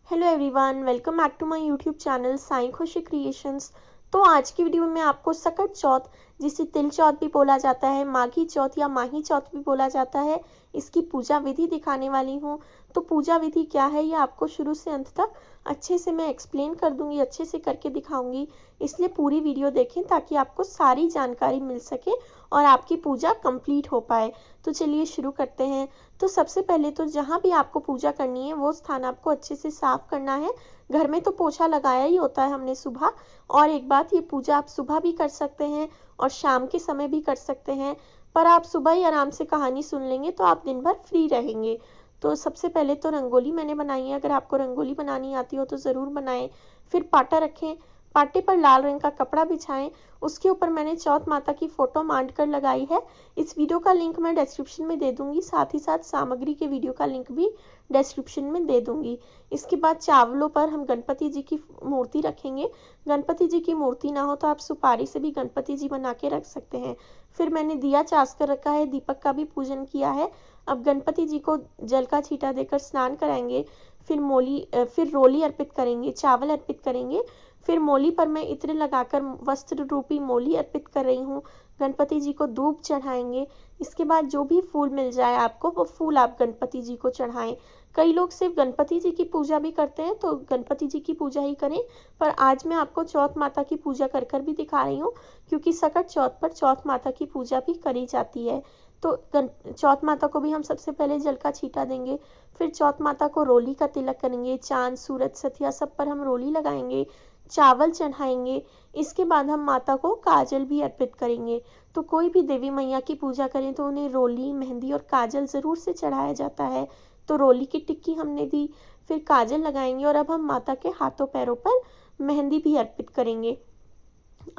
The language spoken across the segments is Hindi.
Hello everyone, welcome back to my YouTube channel Sai Khushi creations. तो आज की वीडियो में आपको सकट चौथ, जिसे तिल चौथ भी बोला जाता है, माघी चौथ या माही चौथ भी बोला जाता है, इसकी पूजा विधि दिखाने वाली हूँ। तो पूजा विधि क्या है ये आपको शुरू से अंत तक अच्छे से मैं एक्सप्लेन कर दूंगी, अच्छे से करके दिखाऊंगी। इसलिए पूरी वीडियो देखें ताकि आपको सारी जानकारी मिल सके और आपकी पूजा कंप्लीट हो पाए। तो चलिए शुरू करते हैं। तो सबसे पहले तो जहाँ भी आपको पूजा करनी है वो स्थान आपको अच्छे से साफ करना है। घर में तो पोछा लगाया ही होता है हमने सुबह। और एक बात, ये पूजा आप सुबह भी कर सकते हैं और शाम के समय भी कर सकते हैं, पर आप सुबह ही आराम से कहानी सुन लेंगे तो आप दिन भर फ्री रहेंगे। तो सबसे पहले तो रंगोली मैंने बनाई है। अगर आपको रंगोली बनानी आती हो तो ज़रूर बनाएं। फिर पाटा रखें, पाटे पर लाल रंग का कपड़ा बिछाएं। उसके ऊपर मैंने चौथ माता की फोटो मांड कर लगाई है। इस वीडियो का लिंक मैं डिस्क्रिप्शन में दे दूंगी, साथ ही साथ सामग्री के वीडियो का लिंक भी डिस्क्रिप्शन में दे दूंगी। इसके बाद चावलों पर हम गणपति जी की मूर्ति रखेंगे। गणपति जी की मूर्ति ना हो तो आप सुपारी से भी गणपति जी बना के रख सकते हैं। फिर मैंने दिया चास कर रखा है, दीपक का भी पूजन किया है। अब गणपति जी को जल का छींटा देकर स्नान कराएंगे। फिर रोली अर्पित करेंगे, चावल अर्पित करेंगे। फिर मोली पर मैं इत्र लगाकर वस्त्र रूपी मोली अर्पित कर रही हूँ। गणपति जी को धूप चढ़ाएंगे। इसके बाद जो भी फूल मिल जाए आपको वो फूल आप गणपति जी को चढ़ाएं। कई लोग सिर्फ गणपति जी की पूजा भी करते हैं, तो गणपति जी की पूजा ही करें। पर आज मैं आपको चौथ माता की पूजा कर कर भी दिखा रही हूँ, क्योंकि सकट चौथ पर चौथ माता की पूजा भी करी जाती है। तो चौथ माता को भी हम सबसे पहले जल का छींटा देंगे। फिर चौथ माता को रोली का तिलक करेंगे। चांद, सूरज, सथिया सब पर हम रोली लगाएंगे, चावल चढ़ाएंगे। इसके बाद हम माता को काजल भी अर्पित करेंगे। तो कोई भी देवी मैया की पूजा करें तो उन्हें रोली, मेहंदी और काजल ज़रूर से चढ़ाया जाता है। तो रोली की टिक्की हमने दी, फिर काजल लगाएंगे और अब हम माता के हाथों पैरों पर मेहंदी भी अर्पित करेंगे।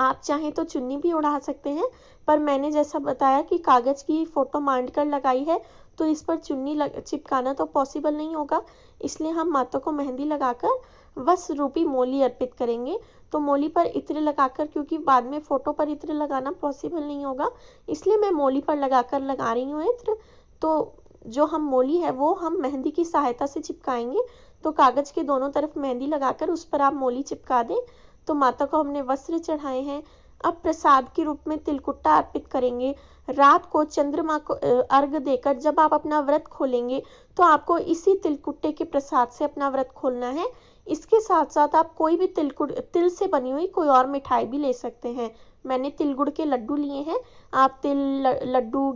आप चाहें तो चुन्नी भी उड़ा सकते हैं, पर मैंने जैसा बताया कि कागज़ की फ़ोटो मांड कर लगाई है, तो इस पर चुन्नी चिपकाना तो पॉसिबल नहीं होगा। इसलिए हम माता को मेहंदी लगाकर वस्त्र रूपी मोली अर्पित करेंगे। तो मोली पर इत्र लगाकर, क्योंकि बाद में फ़ोटो पर इत्र लगाना पॉसिबल नहीं होगा, इसलिए मैं मोली पर लगाकर लगा रही हूँ इत्र। तो जो हम मोली है वो हम मेहंदी की सहायता से चिपकाएंगे। तो कागज़ के दोनों तरफ मेहंदी लगाकर उस पर आप मोली चिपका दें। तो माता को हमने वस्त्र चढ़ाए हैं। अब प्रसाद के रूप में तिलकुट्टा अर्पित करेंगे। रात को चंद्रमा को अर्घ देकर जब आप अपना व्रत खोलेंगे तो आपको इसी तिलकुट्टे के प्रसाद से अपना व्रत खोलना है। इसके साथ साथ आप कोई भी तिल से बनी हुई कोई और मिठाई भी ले सकते हैं। मैंने तिल गुड़ के लड्डू लिए हैं, आप तिल लड्डू,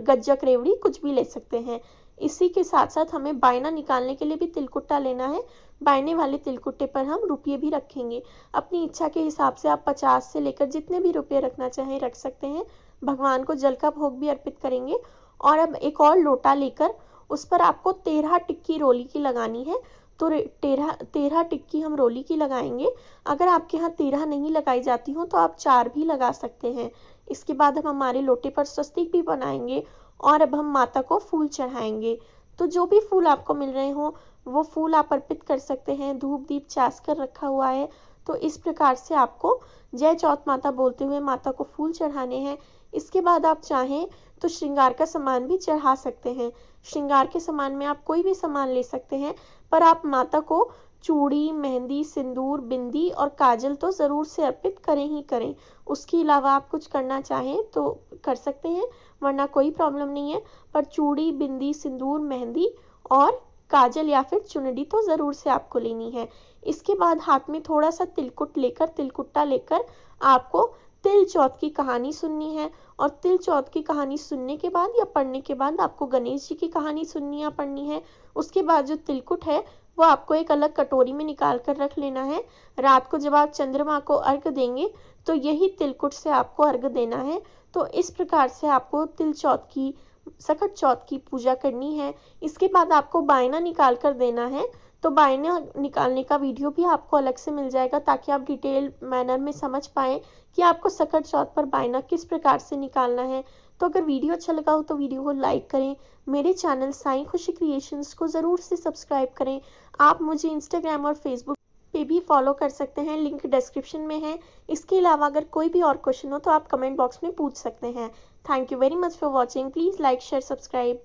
गज्जक, रेवड़ी कुछ भी ले सकते हैं। इसी के साथ साथ हमें बायना निकालने के लिए भी तिलकुट्टा लेना है। बायने वाले तिलकुट्टे पर हम रुपये भी रखेंगे। अपनी इच्छा के हिसाब से आप 50 से लेकर जितने भी रुपये रखना चाहें रख सकते हैं। भगवान को जल का भोग भी अर्पित करेंगे। और अब एक और लोटा लेकर उस पर आपको 13 टिक्की रोली की लगानी है। तो 13 टिक्की हम रोली की लगाएंगे। अगर आपके यहाँ 13 नहीं लगाई जाती हो तो आप 4 भी लगा सकते हैं। इसके बाद हम हमारे लोटे पर स्वस्तिक भी बनाएंगे और अब हम माता को फूल चढ़ाएंगे। तो जो भी फूल आपको मिल रहे हो वो फूल आप अर्पित कर सकते हैं। धूप दीप चास कर रखा हुआ है। तो इस प्रकार से आपको जय चौथ माता बोलते हुए माता को फूल चढ़ाने हैं। इसके बाद आप चाहें तो श्रृंगार का सामान भी चढ़ा सकते हैं। श्रृंगार के सामान में आप कोई भी सामान ले सकते हैं, पर आप माता को चूड़ी, मेहंदी, सिंदूर, बिंदी और काजल तो ज़रूर से अर्पित करें ही करें। उसके अलावा आप कुछ करना चाहें तो कर सकते हैं, वरना कोई प्रॉब्लम नहीं है। पर चूड़ी, बिंदी, सिंदूर, मेहंदी और काजल या फिर चुनरी तो ज़रूर से आपको लेनी है। इसके बाद हाथ में थोड़ा सा तिलकुट्टा लेकर आपको तिल चौथ की कहानी सुननी है। और तिल चौथ की कहानी सुनने के बाद या पढ़ने के बाद आपको गणेश जी की कहानी सुननी या पढ़नी है। उसके बाद जो तिलकुट है वो आपको एक अलग कटोरी में निकाल कर रख लेना है। रात को जब आप चंद्रमा को अर्घ देंगे तो यही तिलकुट से आपको अर्घ देना है। तो इस प्रकार से आपको सकट चौथ की पूजा करनी है। इसके बाद आपको बायना निकाल कर देना है। तो बायना निकालने का वीडियो भी आपको अलग से मिल जाएगा, ताकि आप डिटेल मैनर में समझ पाएँ कि आपको सकट चौथ पर बायना किस प्रकार से निकालना है। तो अगर वीडियो अच्छा लगा हो तो वीडियो को लाइक करें। मेरे चैनल साईं खुशी क्रिएशंस को ज़रूर से सब्सक्राइब करें। आप मुझे इंस्टाग्राम और फेसबुक पे भी फॉलो कर सकते हैं, लिंक डिस्क्रिप्शन में है। इसके अलावा अगर कोई भी और क्वेश्चन हो तो आप कमेंट बॉक्स में पूछ सकते हैं। Thank you very much for watching. Please like, share, subscribe.